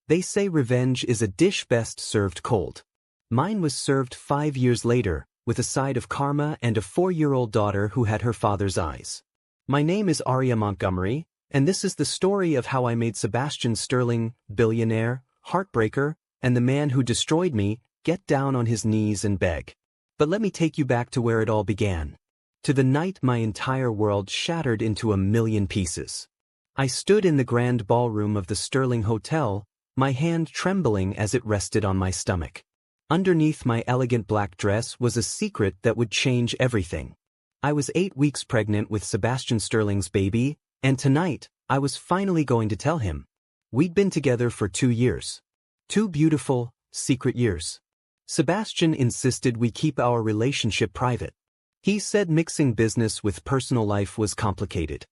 They say revenge is a dish best served cold. Mine was served 5 years later, with a side of karma and a 4-year-old daughter who had her father's eyes. My name is Aria Montgomery, and this is the story of how I made Sebastian Sterling, billionaire, heartbreaker, and the man who destroyed me, get down on his knees and beg. But let me take you back to where it all began. To the night my entire world shattered into a million pieces. I stood in the grand ballroom of the Sterling Hotel, my hand trembling as it rested on my stomach. Underneath my elegant black dress was a secret that would change everything. I was 8 weeks pregnant with Sebastian Sterling's baby, and tonight, I was finally going to tell him. We'd been together for 2 years. 2 beautiful, secret years. Sebastian insisted we keep our relationship private. He said mixing business with personal life was complicated.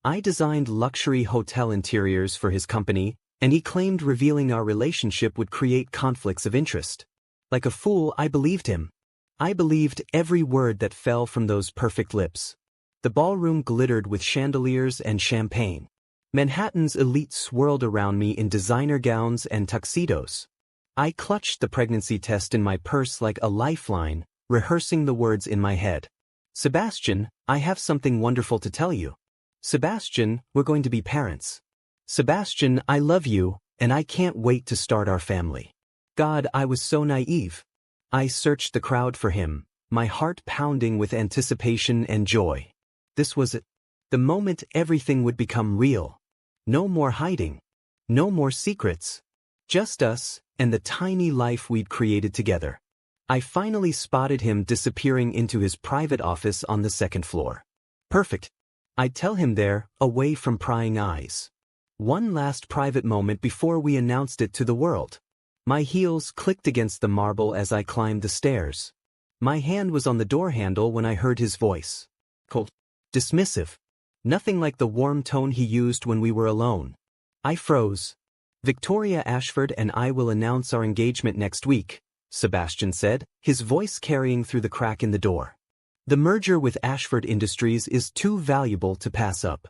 I designed luxury hotel interiors for his company, and he claimed revealing our relationship would create conflicts of interest. Like a fool, I believed him. I believed every word that fell from those perfect lips. The ballroom glittered with chandeliers and champagne. Manhattan's elite swirled around me in designer gowns and tuxedos. I clutched the pregnancy test in my purse like a lifeline, rehearsing the words in my head. Sebastian, I have something wonderful to tell you. Sebastian, we're going to be parents. Sebastian, I love you, and I can't wait to start our family. God, I was so naive. I searched the crowd for him, my heart pounding with anticipation and joy. This was it. The moment everything would become real. No more hiding. No more secrets. Just us, and the tiny life we'd created together. I finally spotted him disappearing into his private office on the 2nd floor. Perfect. I'd tell him there, away from prying eyes. One last private moment before we announced it to the world. My heels clicked against the marble as I climbed the stairs. My hand was on the door handle when I heard his voice. Cold. Dismissive. Nothing like the warm tone he used when we were alone. I froze. Victoria Ashford and I will announce our engagement next week, Sebastian said, his voice carrying through the crack in the door. The merger with Ashford Industries is too valuable to pass up.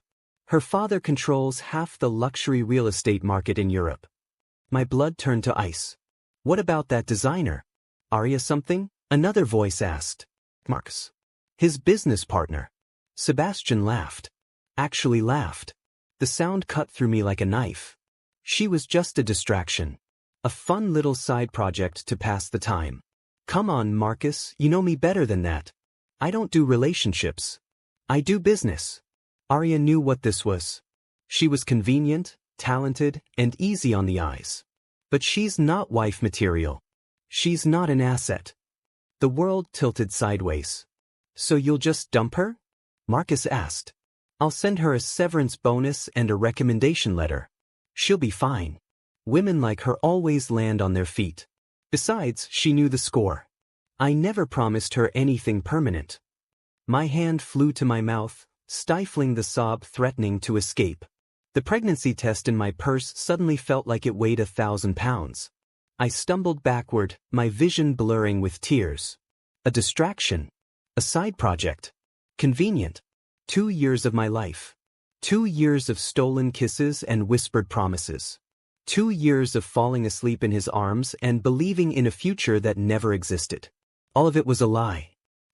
Her father controls half the luxury real estate market in Europe. My blood turned to ice. What about that designer? Aria something? Another voice asked. Marcus. His business partner. Sebastian laughed. Actually laughed. The sound cut through me like a knife. She was just a distraction. A fun little side project to pass the time. Come on, Marcus, you know me better than that. I don't do relationships. I do business. Aria knew what this was. She was convenient, talented, and easy on the eyes. But she's not wife material. She's not an asset. The world tilted sideways. So you'll just dump her? Marcus asked. I'll send her a severance bonus and a recommendation letter. She'll be fine. Women like her always land on their feet. Besides, she knew the score. I never promised her anything permanent. My hand flew to my mouth, stifling the sob threatening to escape. The pregnancy test in my purse suddenly felt like it weighed 1,000 pounds. I stumbled backward, my vision blurring with tears. A distraction. A side project. Convenient. 2 years of my life. 2 years of stolen kisses and whispered promises. 2 years of falling asleep in his arms and believing in a future that never existed. All of it was a lie.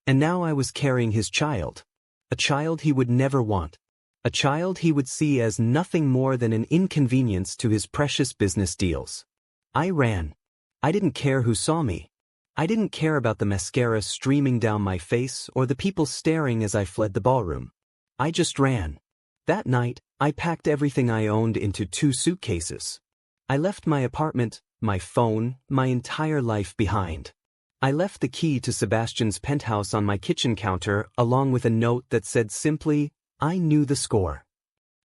And now I was carrying his child. A child he would never want. A child he would see as nothing more than an inconvenience to his precious business deals. I ran. I didn't care who saw me. I didn't care about the mascara streaming down my face or the people staring as I fled the ballroom. I just ran. That night, I packed everything I owned into 2 suitcases. I left my apartment, my phone, my entire life behind. I left the key to Sebastian's penthouse on my kitchen counter along with a note that said simply, I knew the score.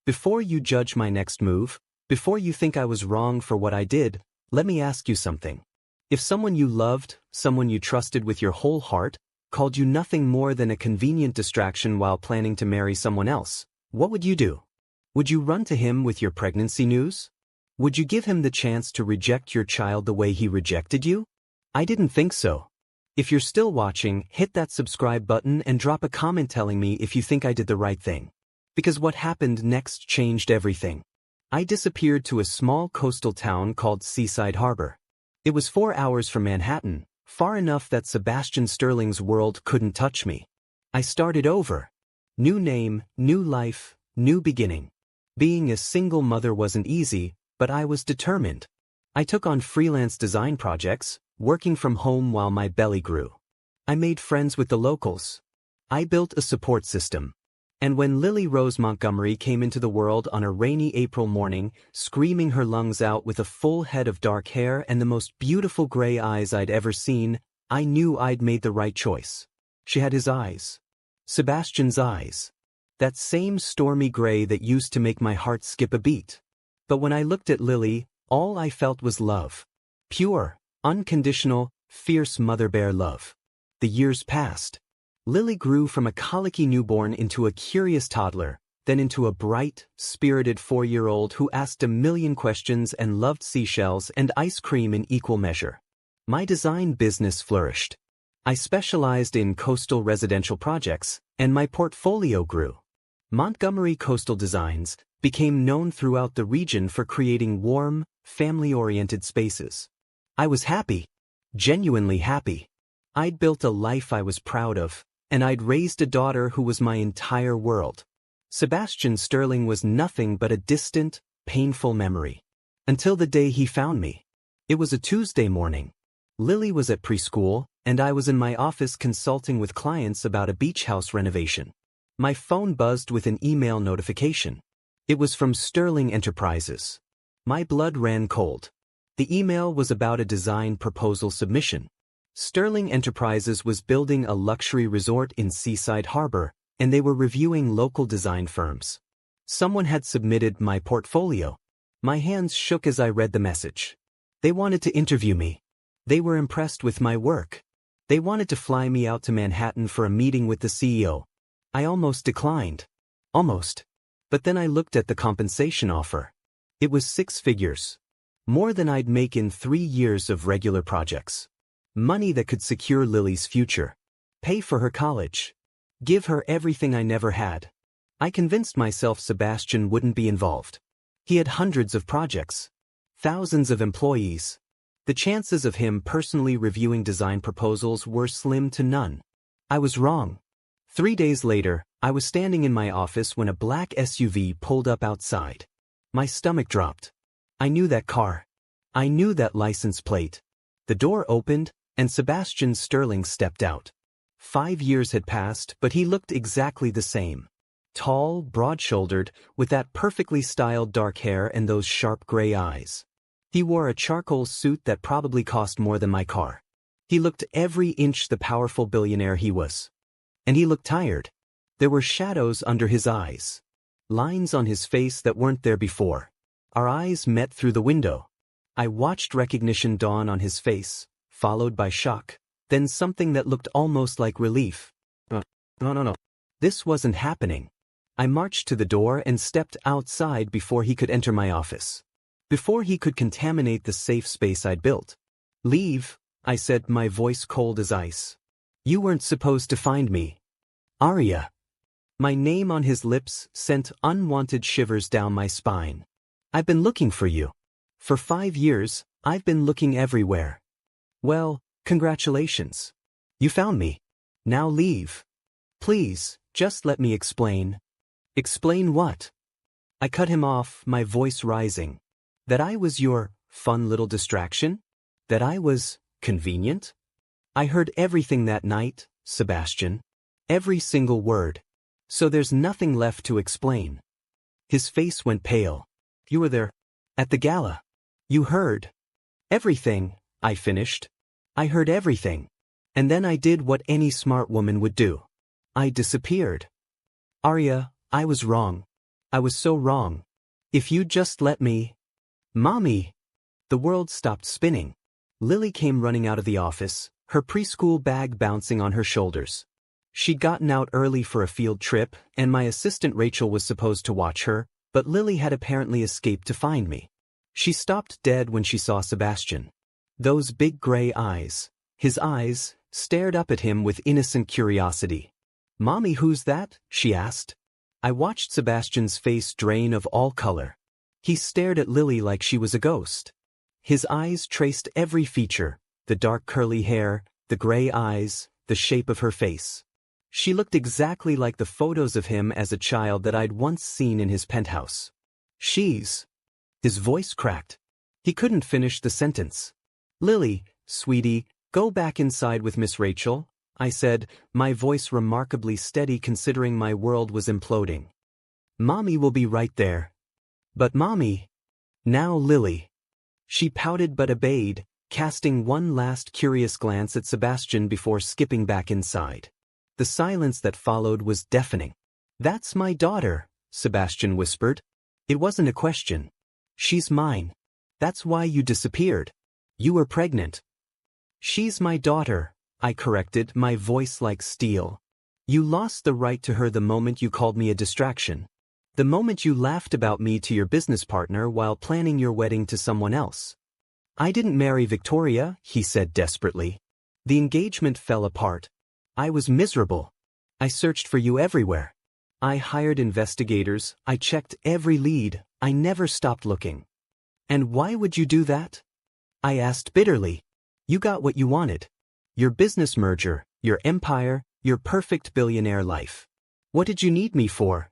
Before you judge my next move, before you think I was wrong for what I did, let me ask you something. If someone you loved, someone you trusted with your whole heart, called you nothing more than a convenient distraction while planning to marry someone else, what would you do? Would you run to him with your pregnancy news? Would you give him the chance to reject your child the way he rejected you? I didn't think so. If you're still watching, hit that subscribe button and drop a comment telling me if you think I did the right thing. Because what happened next changed everything. I disappeared to a small coastal town called Seaside Harbor. It was 4 hours from Manhattan, far enough that Sebastian Sterling's world couldn't touch me. I started over. New name, new life, new beginning. Being a single mother wasn't easy, but I was determined. I took on freelance design projects, working from home while my belly grew. I made friends with the locals. I built a support system. And when Lily Rose Montgomery came into the world on a rainy April morning, screaming her lungs out with a full head of dark hair and the most beautiful gray eyes I'd ever seen, I knew I'd made the right choice. She had his eyes. Sebastian's eyes. That same stormy gray that used to make my heart skip a beat. But when I looked at Lily, all I felt was love. Pure, unconditional, fierce mother bear love. The years passed. Lily grew from a colicky newborn into a curious toddler, then into a bright, spirited 4-year-old who asked a million questions and loved seashells and ice cream in equal measure. My design business flourished. I specialized in coastal residential projects, and my portfolio grew. Montgomery Coastal Designs became known throughout the region for creating warm, family-oriented spaces. I was happy. Genuinely happy. I'd built a life I was proud of, and I'd raised a daughter who was my entire world. Sebastian Sterling was nothing but a distant, painful memory. Until the day he found me. It was a Tuesday morning. Lily was at preschool, and I was in my office consulting with clients about a beach house renovation. My phone buzzed with an email notification. It was from Sterling Enterprises. My blood ran cold. The email was about a design proposal submission. Sterling Enterprises was building a luxury resort in Seaside Harbor, and they were reviewing local design firms. Someone had submitted my portfolio. My hands shook as I read the message. They wanted to interview me. They were impressed with my work. They wanted to fly me out to Manhattan for a meeting with the CEO. I almost declined. Almost. But then I looked at the compensation offer. It was 6 figures. More than I'd make in 3 years of regular projects. Money that could secure Lily's future. Pay for her college. Give her everything I never had. I convinced myself Sebastian wouldn't be involved. He had hundreds of projects. Thousands of employees. The chances of him personally reviewing design proposals were slim to none. I was wrong. 3 days later, I was standing in my office when a black SUV pulled up outside. My stomach dropped. I knew that car. I knew that license plate. The door opened, and Sebastian Sterling stepped out. 5 years had passed, but he looked exactly the same. Tall, broad-shouldered, with that perfectly styled dark hair and those sharp gray eyes. He wore a charcoal suit that probably cost more than my car. He looked every inch the powerful billionaire he was. And he looked tired. There were shadows under his eyes. Lines on his face that weren't there before. Our eyes met through the window. I watched recognition dawn on his face, followed by shock, then something that looked almost like relief. No. This wasn't happening. I marched to the door and stepped outside before he could enter my office. Before he could contaminate the safe space I'd built. Leave, I said, my voice cold as ice. You weren't supposed to find me. Aria. My name on his lips sent unwanted shivers down my spine. I've been looking for you. For 5 years, I've been looking everywhere. Well, congratulations. You found me. Now leave. Please, just let me explain. Explain what? I cut him off, my voice rising. That I was your fun little distraction? That I was convenient? I heard everything that night, Sebastian. Every single word. So there's nothing left to explain. His face went pale. You were there. At the gala. You heard. Everything, I finished. I heard everything. And then I did what any smart woman would do. I disappeared. Aria, I was wrong. I was so wrong. If you'd just let me. Mommy! The world stopped spinning. Lily came running out of the office, her preschool bag bouncing on her shoulders. She'd gotten out early for a field trip, and my assistant Rachel was supposed to watch her, but Lily had apparently escaped to find me. She stopped dead when she saw Sebastian. Those big gray eyes, his eyes, stared up at him with innocent curiosity. Mommy, who's that? She asked. I watched Sebastian's face drain of all color. He stared at Lily like she was a ghost. His eyes traced every feature, the dark curly hair, the gray eyes, the shape of her face. She looked exactly like the photos of him as a child that I'd once seen in his penthouse. She's... His voice cracked. He couldn't finish the sentence. Lily, sweetie, go back inside with Miss Rachel, I said, my voice remarkably steady considering my world was imploding. Mommy will be right there. But Mommy... Now Lily. She pouted but obeyed, casting one last curious glance at Sebastian before skipping back inside. The silence that followed was deafening. That's my daughter, Sebastian whispered. It wasn't a question. She's mine. That's why you disappeared. You were pregnant. She's my daughter, I corrected, my voice like steel. You lost the right to her the moment you called me a distraction. The moment you laughed about me to your business partner while planning your wedding to someone else. I didn't marry Victoria, he said desperately. The engagement fell apart. I was miserable. I searched for you everywhere. I hired investigators, I checked every lead, I never stopped looking. And why would you do that? I asked bitterly. You got what you wanted. Your business merger, your empire, your perfect billionaire life. What did you need me for?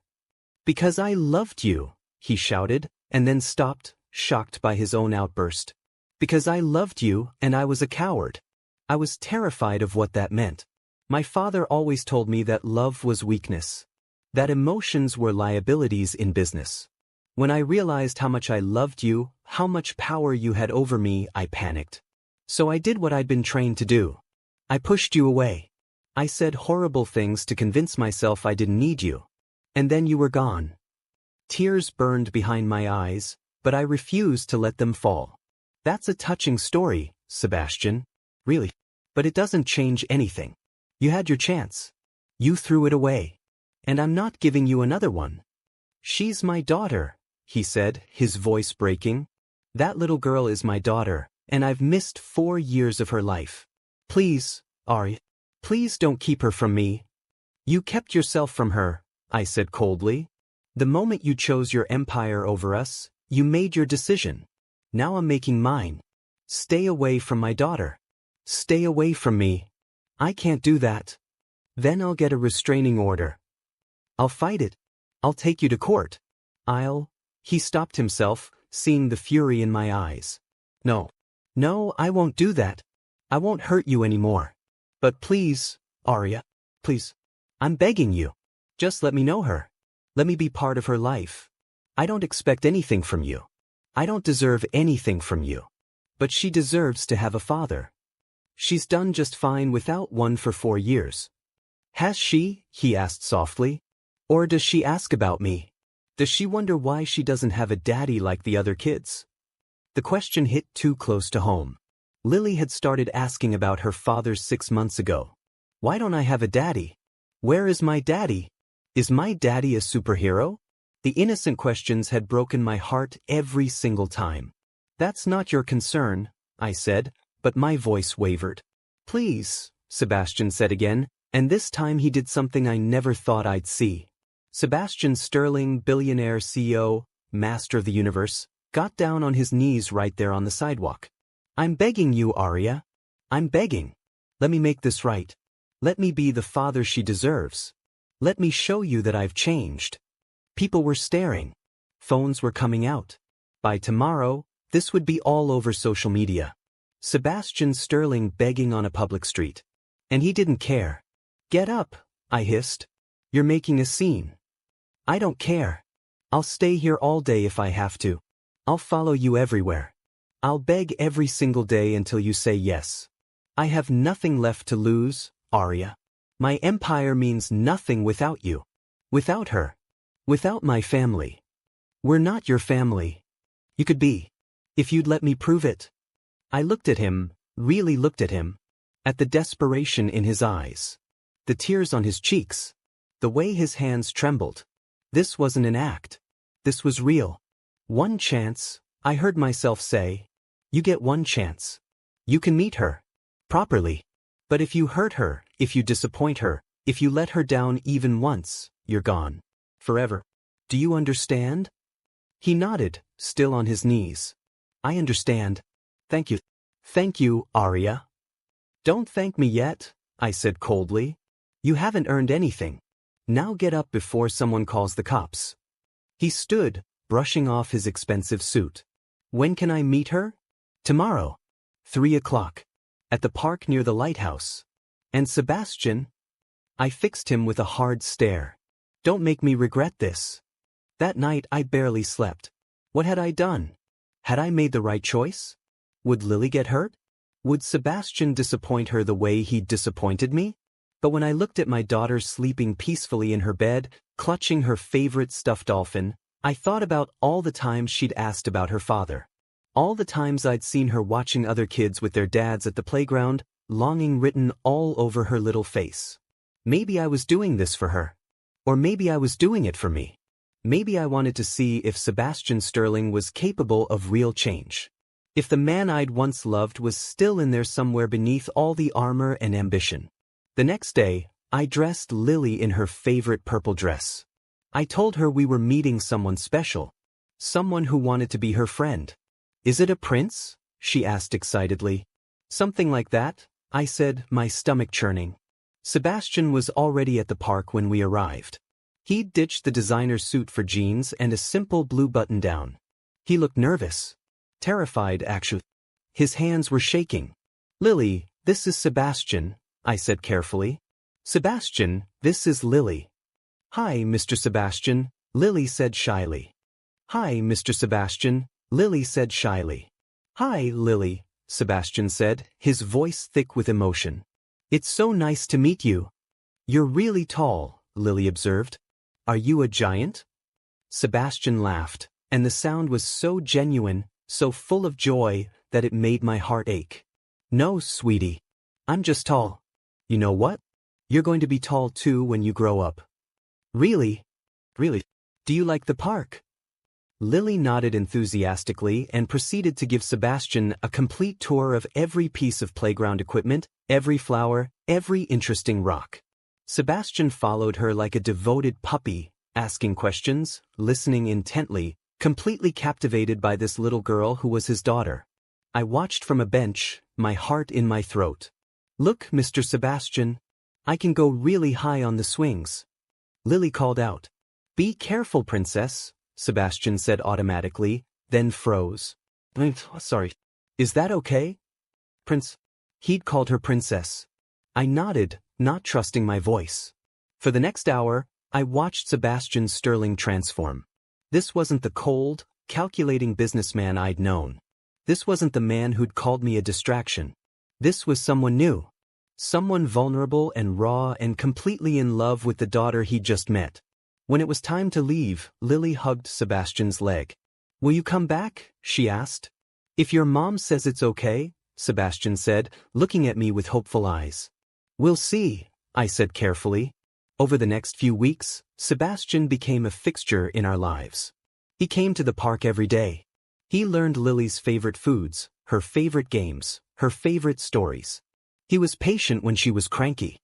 Because I loved you, he shouted, and then stopped, shocked by his own outburst. Because I loved you, and I was a coward. I was terrified of what that meant. My father always told me that love was weakness. That emotions were liabilities in business. When I realized how much I loved you, how much power you had over me, I panicked. So I did what I'd been trained to do. I pushed you away. I said horrible things to convince myself I didn't need you. And then you were gone. Tears burned behind my eyes, but I refused to let them fall. That's a touching story, Sebastian. Really. But it doesn't change anything. You had your chance. You threw it away. And I'm not giving you another one. She's my daughter, he said, his voice breaking. That little girl is my daughter, and I've missed 4 years of her life. Please, Aria, please don't keep her from me. You kept yourself from her, I said coldly. The moment you chose your empire over us, you made your decision. Now I'm making mine. Stay away from my daughter. Stay away from me. I can't do that. Then I'll get a restraining order. I'll fight it. I'll take you to court. He stopped himself, seeing the fury in my eyes. No, I won't do that. I won't hurt you anymore. But please, Aria, please. I'm begging you. Just let me know her. Let me be part of her life. I don't expect anything from you. I don't deserve anything from you. But she deserves to have a father. She's done just fine without one for 4 years. Has she? He asked softly. Or does she ask about me? Does she wonder why she doesn't have a daddy like the other kids? The question hit too close to home. Lily had started asking about her father 6 months ago. Why don't I have a daddy? Where is my daddy? Is my daddy a superhero? The innocent questions had broken my heart every single time. That's not your concern, I said, but my voice wavered. Please, Sebastian said again, and this time he did something I never thought I'd see. Sebastian Sterling, billionaire CEO, master of the universe, got down on his knees right there on the sidewalk. I'm begging you, Aria. I'm begging. Let me make this right. Let me be the father she deserves. Let me show you that I've changed. People were staring. Phones were coming out. By tomorrow, this would be all over social media. Sebastian Sterling begging on a public street. And he didn't care. Get up, I hissed. You're making a scene. I don't care. I'll stay here all day if I have to. I'll follow you everywhere. I'll beg every single day until you say yes. I have nothing left to lose, Aria. My empire means nothing without you. Without her. Without my family. We're not your family. You could be. If you'd let me prove it. I looked at him, really looked at him. At the desperation in his eyes. The tears on his cheeks. The way his hands trembled. This wasn't an act. This was real. One chance, I heard myself say. You get one chance. You can meet her. Properly. But if you hurt her, if you disappoint her, if you let her down even once, you're gone. Forever. Do you understand? He nodded, still on his knees. I understand. Thank you. Thank you, Aria. Don't thank me yet, I said coldly. You haven't earned anything. Now get up before someone calls the cops. He stood, brushing off his expensive suit. When can I meet her? Tomorrow. 3 o'clock. At the park near the lighthouse. And Sebastian? I fixed him with a hard stare. Don't make me regret this. That night I barely slept. What had I done? Had I made the right choice? Would Lily get hurt? Would Sebastian disappoint her the way he'd disappointed me? But when I looked at my daughter sleeping peacefully in her bed, clutching her favorite stuffed dolphin, I thought about all the times she'd asked about her father. All the times I'd seen her watching other kids with their dads at the playground, longing written all over her little face. Maybe I was doing this for her. Or maybe I was doing it for me. Maybe I wanted to see if Sebastian Sterling was capable of real change. If the man I'd once loved was still in there somewhere beneath all the armor and ambition. The next day, I dressed Lily in her favorite purple dress. I told her we were meeting someone special. Someone who wanted to be her friend. Is it a prince? She asked excitedly. Something like that, I said, my stomach churning. Sebastian was already at the park when we arrived. He'd ditched the designer suit for jeans and a simple blue button-down. He looked nervous. Terrified, actually. His hands were shaking. Lily, this is Sebastian, I said carefully. Sebastian, this is Lily. Hi, Mr. Sebastian, Lily said shyly. Hi, Mr. Sebastian, Lily said shyly. Hi, Lily, Sebastian said, his voice thick with emotion. It's so nice to meet you. You're really tall, Lily observed. Are you a giant? Sebastian laughed, and the sound was so genuine, so full of joy, that it made my heart ache. No, sweetie. I'm just tall. You know what? You're going to be tall too when you grow up. Really? Really? Do you like the park? Lily nodded enthusiastically and proceeded to give Sebastian a complete tour of every piece of playground equipment, every flower, every interesting rock. Sebastian followed her like a devoted puppy, asking questions, listening intently, completely captivated by this little girl who was his daughter. I watched from a bench, my heart in my throat. Look, Mr. Sebastian. I can go really high on the swings. Lily called out. Be careful, princess, Sebastian said automatically, then froze. Sorry. Is that okay? Prince. He'd called her princess. I nodded, not trusting my voice. For the next hour, I watched Sebastian Sterling transform. This wasn't the cold, calculating businessman I'd known. This wasn't the man who'd called me a distraction. This was someone new. Someone vulnerable and raw and completely in love with the daughter he'd just met. When it was time to leave, Lily hugged Sebastian's leg. Will you come back? She asked. If your mom says it's okay, Sebastian said, looking at me with hopeful eyes. We'll see, I said carefully. Over the next few weeks, Sebastian became a fixture in our lives. He came to the park every day. He learned Lily's favorite foods, her favorite games, her favorite stories. He was patient when she was cranky.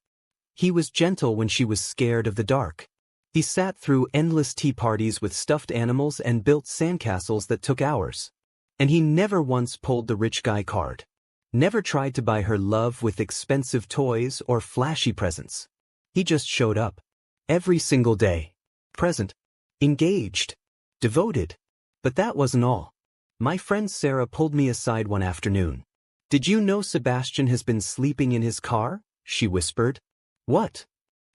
He was gentle when she was scared of the dark. He sat through endless tea parties with stuffed animals and built sandcastles that took hours. And he never once pulled the rich guy card. Never tried to buy her love with expensive toys or flashy presents. He just showed up. Every single day. Present. Engaged. Devoted. But that wasn't all. My friend Sarah pulled me aside one afternoon. Did you know Sebastian has been sleeping in his car? She whispered. What?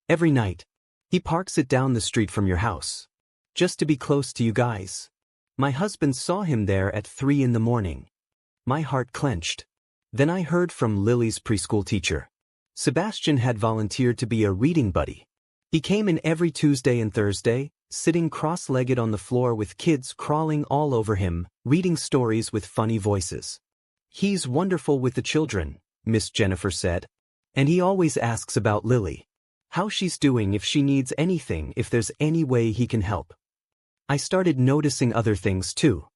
Every night. He parks it down the street from your house. Just to be close to you guys. My husband saw him there at 3 in the morning. My heart clenched. Then I heard from Lily's preschool teacher. Sebastian had volunteered to be a reading buddy. He came in every Tuesday and Thursday, sitting cross-legged on the floor with kids crawling all over him, reading stories with funny voices. He's wonderful with the children, Miss Jennifer said. And he always asks about Lily. How she's doing, if she needs anything, if there's any way he can help. I started noticing other things too.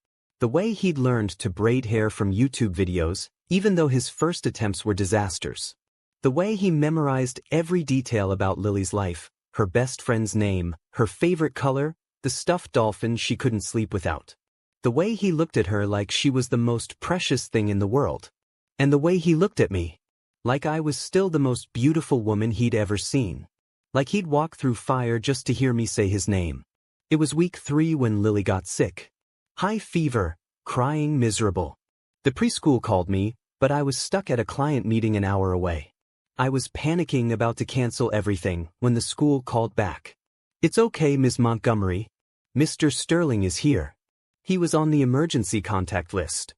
The way he'd learned to braid hair from YouTube videos, even though his first attempts were disasters. The way he memorized every detail about Lily's life, her best friend's name, her favorite color, the stuffed dolphin she couldn't sleep without. The way he looked at her like she was the most precious thing in the world. And the way he looked at me, like I was still the most beautiful woman he'd ever seen. Like he'd walk through fire just to hear me say his name. It was week 3 when Lily got sick. High fever, crying miserable. The preschool called me, but I was stuck at a client meeting an hour away. I was panicking, about to cancel everything, when the school called back. "It's okay, Ms. Montgomery. Mr. Sterling is here. He was on the emergency contact list."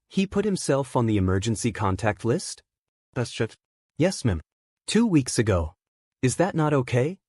He put himself on the emergency contact list? Yes, ma'am. 2 weeks ago. Is that not okay?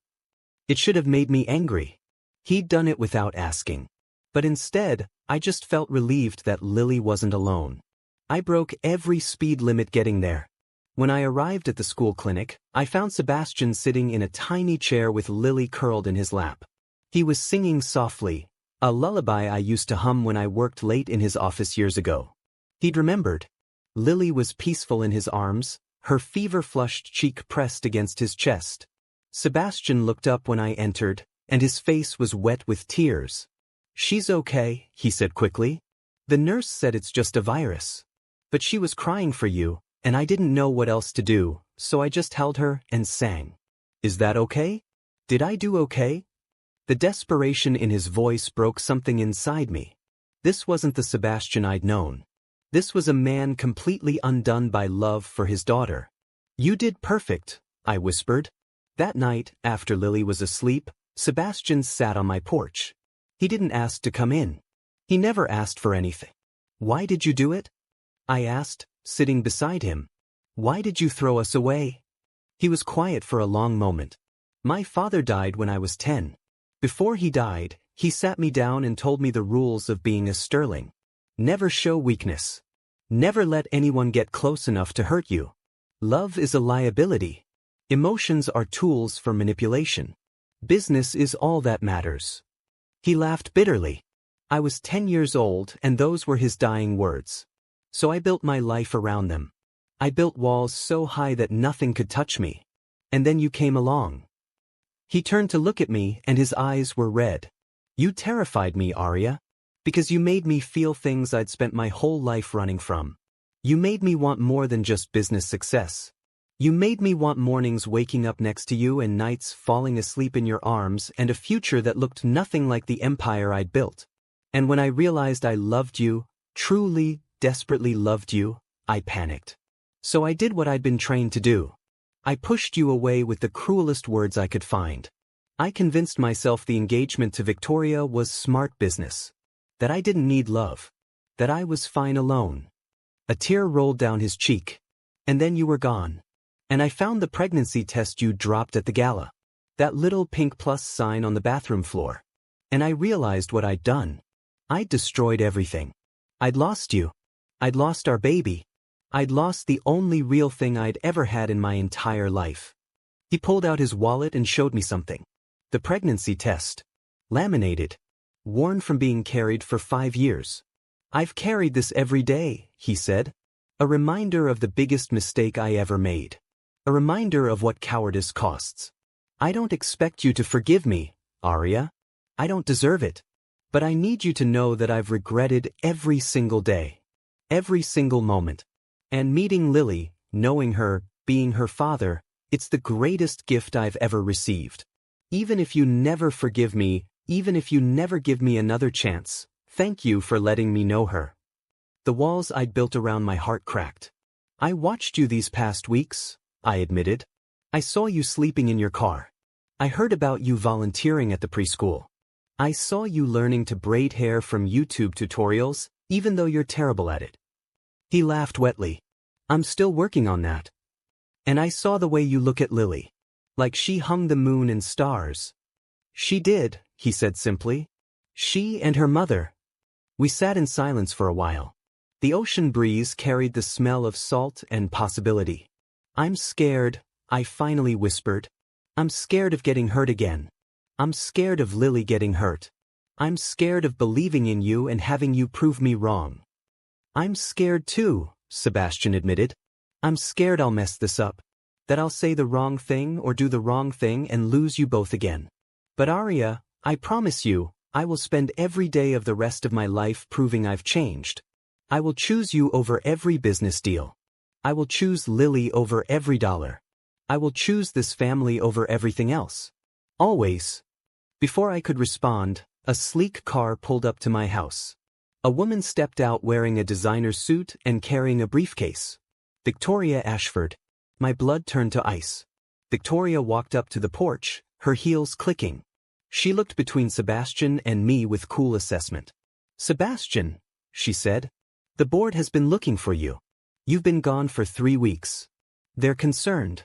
It should have made me angry. He'd done it without asking. But instead, I just felt relieved that Lily wasn't alone. I broke every speed limit getting there. When I arrived at the school clinic, I found Sebastian sitting in a tiny chair with Lily curled in his lap. He was singing softly, a lullaby I used to hum when I worked late in his office years ago. He'd remembered. Lily was peaceful in his arms, her fever-flushed cheek pressed against his chest. Sebastian looked up when I entered, and his face was wet with tears. "She's okay," he said quickly. "The nurse said it's just a virus. But she was crying for you, and I didn't know what else to do, so I just held her and sang." "Is that okay? Did I do okay?" The desperation in his voice broke something inside me. This wasn't the Sebastian I'd known. This was a man completely undone by love for his daughter. "You did perfect," I whispered. That night, after Lily was asleep, Sebastian sat on my porch. He didn't ask to come in. He never asked for anything. "Why did you do it?" I asked, sitting beside him. "Why did you throw us away?" He was quiet for a long moment. "My father died when I was 10. Before he died, he sat me down and told me the rules of being a Sterling. Never show weakness. Never let anyone get close enough to hurt you. Love is a liability. Emotions are tools for manipulation. Business is all that matters." He laughed bitterly. I was 10 years old, and those were his dying words. So I built my life around them. I built walls so high that nothing could touch me. And then you came along. He turned to look at me, and his eyes were red. "You terrified me, Aria. Because you made me feel things I'd spent my whole life running from. You made me want more than just business success. You made me want mornings waking up next to you and nights falling asleep in your arms and a future that looked nothing like the empire I'd built. And when I realized I loved you, truly, desperately loved you, I panicked. So I did what I'd been trained to do. I pushed you away with the cruelest words I could find. I convinced myself the engagement to Victoria was smart business. That I didn't need love. That I was fine alone." A tear rolled down his cheek. "And then you were gone. And I found the pregnancy test you dropped at the gala. That little pink plus sign on the bathroom floor. And I realized what I'd done. I'd destroyed everything. I'd lost you. I'd lost our baby. I'd lost the only real thing I'd ever had in my entire life." He pulled out his wallet and showed me something. The pregnancy test. Laminated. Worn from being carried for 5 years. "I've carried this every day," he said. "A reminder of the biggest mistake I ever made. A reminder of what cowardice costs. I don't expect you to forgive me, Aria. I don't deserve it. But I need you to know that I've regretted every single day. Every single moment. And meeting Lily, knowing her, being her father, it's the greatest gift I've ever received. Even if you never forgive me, even if you never give me another chance, thank you for letting me know her." The walls I'd built around my heart cracked. "I watched you these past weeks," I admitted. "I saw you sleeping in your car. I heard about you volunteering at the preschool. I saw you learning to braid hair from YouTube tutorials, even though you're terrible at it." He laughed wetly. "I'm still working on that. And I saw the way you look at Lily. Like she hung the moon and stars." "She did," he said simply. "She and her mother." We sat in silence for a while. The ocean breeze carried the smell of salt and possibility. "I'm scared," I finally whispered. "I'm scared of getting hurt again. I'm scared of Lily getting hurt. I'm scared of believing in you and having you prove me wrong." "I'm scared too," Sebastian admitted. "I'm scared I'll mess this up. That I'll say the wrong thing or do the wrong thing and lose you both again. But Aria, I promise you, I will spend every day of the rest of my life proving I've changed. I will choose you over every business deal. I will choose Lily over every dollar. I will choose this family over everything else. Always. Before I could respond, a sleek car pulled up to my house. A woman stepped out wearing a designer suit and carrying a briefcase. Victoria Ashford. My blood turned to ice. Victoria walked up to the porch, her heels clicking. She looked between Sebastian and me with cool assessment. Sebastian, she said. The board has been looking for you. You've been gone for 3 weeks. They're concerned.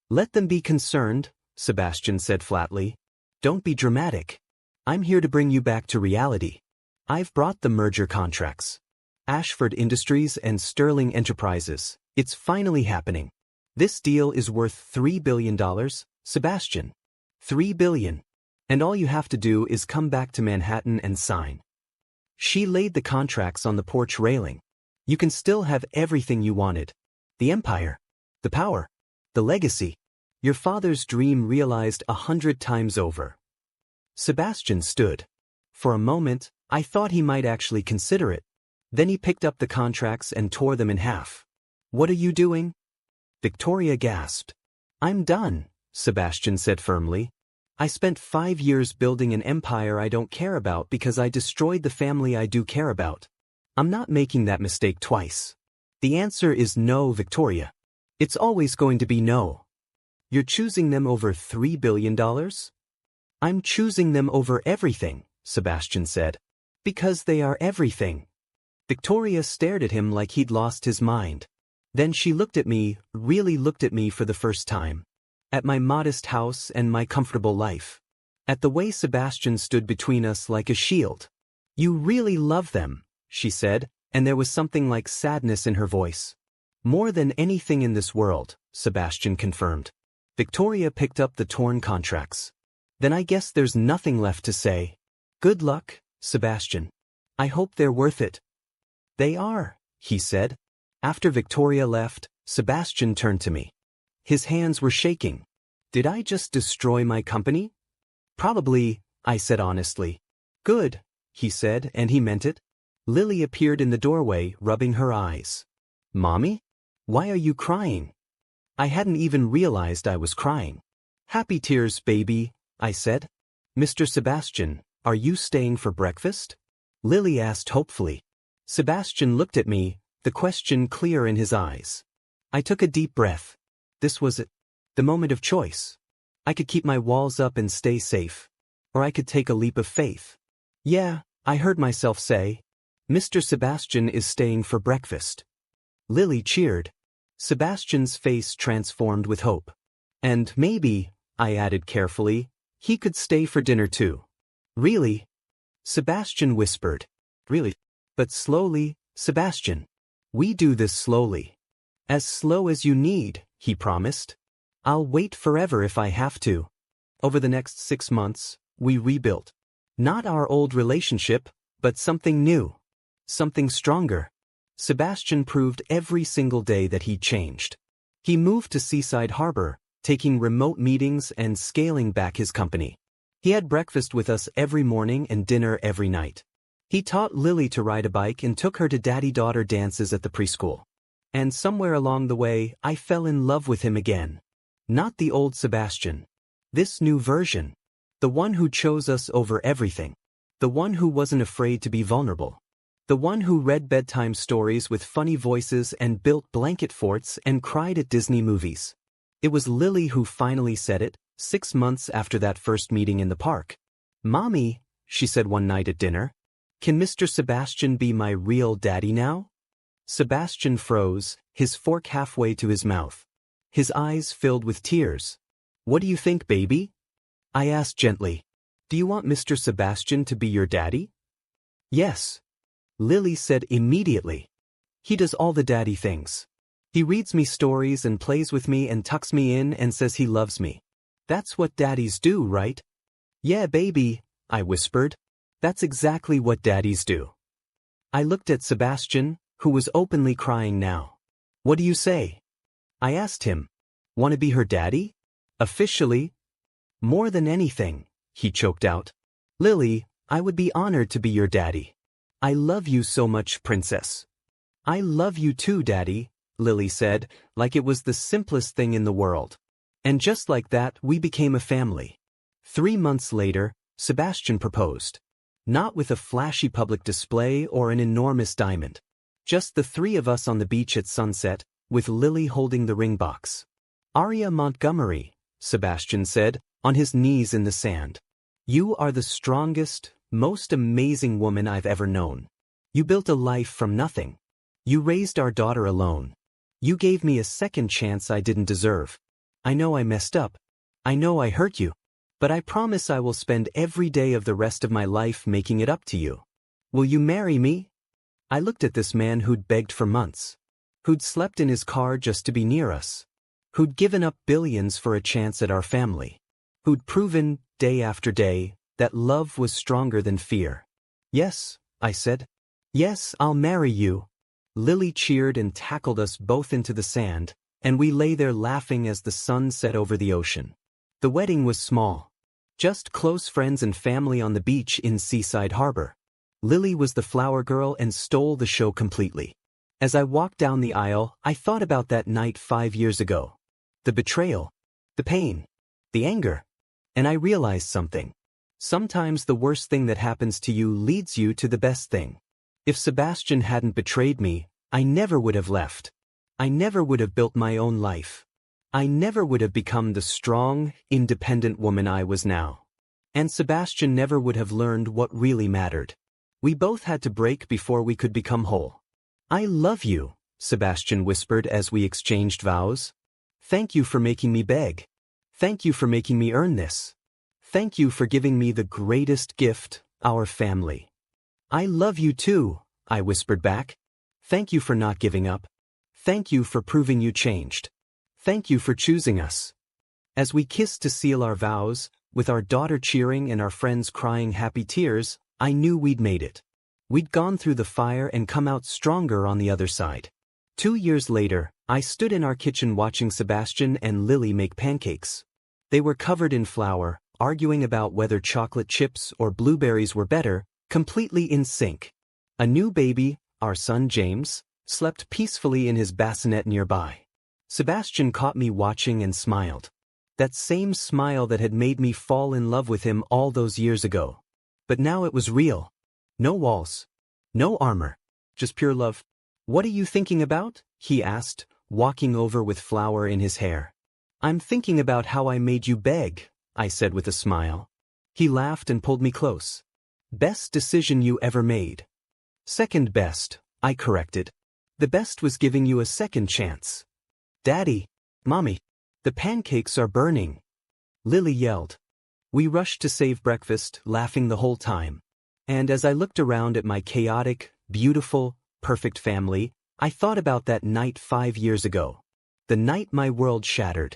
Let them be concerned, Sebastian said flatly. Don't be dramatic. I'm here to bring you back to reality. I've brought the merger contracts. Ashford Industries and Sterling Enterprises. It's finally happening. This deal is worth $3 billion, Sebastian. $3 billion. And all you have to do is come back to Manhattan and sign. She laid the contracts on the porch railing. You can still have everything you wanted. The empire. The power. The legacy. Your father's dream realized 100 times over. Sebastian stood. For a moment, I thought he might actually consider it. Then he picked up the contracts and tore them in half. What are you doing? Victoria gasped. I'm done, Sebastian said firmly. I spent 5 years building an empire I don't care about because I destroyed the family I do care about. I'm not making that mistake twice. The answer is no, Victoria. It's always going to be no. You're choosing them over $3 billion? I'm choosing them over everything, Sebastian said. Because they are everything. Victoria stared at him like he'd lost his mind. Then she looked at me, really looked at me for the first time. At my modest house and my comfortable life. At the way Sebastian stood between us like a shield. You really love them, she said, and there was something like sadness in her voice. More than anything in this world, Sebastian confirmed. Victoria picked up the torn contracts. Then I guess there's nothing left to say. Good luck, Sebastian. I hope they're worth it. They are, he said. After Victoria left, Sebastian turned to me. His hands were shaking. Did I just destroy my company? Probably, I said honestly. Good, he said, and he meant it. Lily appeared in the doorway, rubbing her eyes. Mommy? Why are you crying? I hadn't even realized I was crying. Happy tears, baby, I said. Mr. Sebastian, are you staying for breakfast? Lily asked hopefully. Sebastian looked at me, the question clear in his eyes. I took a deep breath. This was it. The moment of choice. I could keep my walls up and stay safe. Or I could take a leap of faith. Yeah, I heard myself say. Mr. Sebastian is staying for breakfast. Lily cheered. Sebastian's face transformed with hope. And maybe, I added carefully, he could stay for dinner too. Really? Sebastian whispered. Really? But slowly, Sebastian. We do this slowly. As slow as you need, he promised. I'll wait forever if I have to. Over the next 6 months, we rebuilt. Not our old relationship, but something new. Something stronger. Sebastian proved every single day that he'd changed. He moved to Seaside Harbor, taking remote meetings and scaling back his company. He had breakfast with us every morning and dinner every night. He taught Lily to ride a bike and took her to daddy-daughter dances at the preschool. And somewhere along the way, I fell in love with him again. Not the old Sebastian. This new version. The one who chose us over everything. The one who wasn't afraid to be vulnerable. The one who read bedtime stories with funny voices and built blanket forts and cried at Disney movies. It was Lily who finally said it, 6 months after that first meeting in the park. Mommy, she said one night at dinner, can Mr. Sebastian be my real daddy now? Sebastian froze, his fork halfway to his mouth. His eyes filled with tears. What do you think, baby? I asked gently. Do you want Mr. Sebastian to be your daddy? Yes. Lily said immediately. He does all the daddy things. He reads me stories and plays with me and tucks me in and says he loves me. That's what daddies do, right? Yeah, baby, I whispered. That's exactly what daddies do. I looked at Sebastian, who was openly crying now. What do you say? I asked him. Want to be her daddy? Officially? More than anything, he choked out. Lily, I would be honored to be your daddy. I love you so much, princess. I love you too, daddy, Lily said, like it was the simplest thing in the world. And just like that, we became a family. 3 months later, Sebastian proposed. Not with a flashy public display or an enormous diamond. Just the three of us on the beach at sunset, with Lily holding the ring box. Aria Montgomery, Sebastian said, on his knees in the sand. You are the strongest, most amazing woman I've ever known. You built a life from nothing. You raised our daughter alone. You gave me a second chance I didn't deserve. I know I messed up. I know I hurt you. But I promise I will spend every day of the rest of my life making it up to you. Will you marry me? I looked at this man who'd begged for months. Who'd slept in his car just to be near us. Who'd given up billions for a chance at our family. Who'd proven, day after day, that love was stronger than fear. Yes, I said. Yes, I'll marry you. Lily cheered and tackled us both into the sand, and we lay there laughing as the sun set over the ocean. The wedding was small. Just close friends and family on the beach in Seaside Harbor. Lily was the flower girl and stole the show completely. As I walked down the aisle, I thought about that night 5 years ago. The betrayal. The pain. The anger. And I realized something. Sometimes the worst thing that happens to you leads you to the best thing. If Sebastian hadn't betrayed me, I never would have left. I never would have built my own life. I never would have become the strong, independent woman I was now. And Sebastian never would have learned what really mattered. We both had to break before we could become whole. I love you, Sebastian whispered as we exchanged vows. Thank you for making me beg. Thank you for making me earn this. Thank you for giving me the greatest gift, our family. I love you too, I whispered back. Thank you for not giving up. Thank you for proving you changed. Thank you for choosing us. As we kissed to seal our vows, with our daughter cheering and our friends crying happy tears, I knew we'd made it. We'd gone through the fire and come out stronger on the other side. 2 years later, I stood in our kitchen watching Sebastian and Lily make pancakes. They were covered in flour, arguing about whether chocolate chips or blueberries were better, completely in sync. A new baby, our son James, slept peacefully in his bassinet nearby. Sebastian caught me watching and smiled. That same smile that had made me fall in love with him all those years ago. But now it was real. No walls. No armor. Just pure love. What are you thinking about? He asked, walking over with flour in his hair. I'm thinking about how I made you beg, I said with a smile. He laughed and pulled me close. Best decision you ever made. Second best, I corrected. The best was giving you a second chance. Daddy, Mommy, the pancakes are burning. Lily yelled. We rushed to save breakfast, laughing the whole time. And as I looked around at my chaotic, beautiful, perfect family, I thought about that night 5 years ago. The night my world shattered.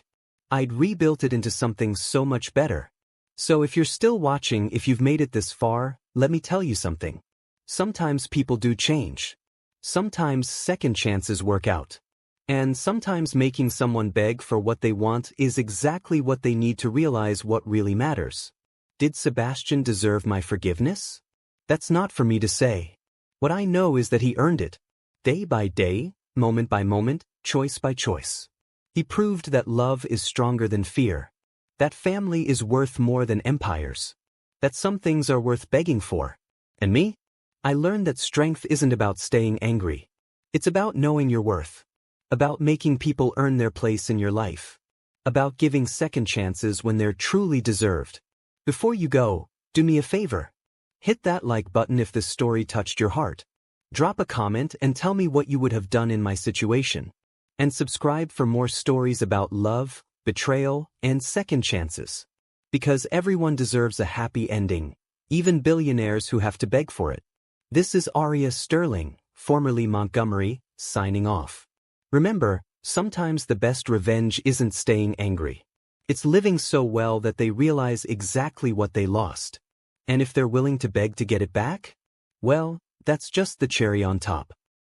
I'd rebuilt it into something so much better. So if you're still watching, if you've made it this far, let me tell you something. Sometimes people do change. Sometimes second chances work out. And sometimes making someone beg for what they want is exactly what they need to realize what really matters. Did Sebastian deserve my forgiveness? That's not for me to say. What I know is that he earned it. Day by day, moment by moment, choice by choice. He proved that love is stronger than fear. That family is worth more than empires. That some things are worth begging for. And me? I learned that strength isn't about staying angry. It's about knowing your worth. About making people earn their place in your life. About giving second chances when they're truly deserved. Before you go, do me a favor. Hit that like button if this story touched your heart. Drop a comment and tell me what you would have done in my situation. And subscribe for more stories about love, betrayal, and second chances. Because everyone deserves a happy ending, even billionaires who have to beg for it. This is Aria Sterling, formerly Montgomery, signing off. Remember, sometimes the best revenge isn't staying angry. It's living so well that they realize exactly what they lost. And if they're willing to beg to get it back, well, that's just the cherry on top.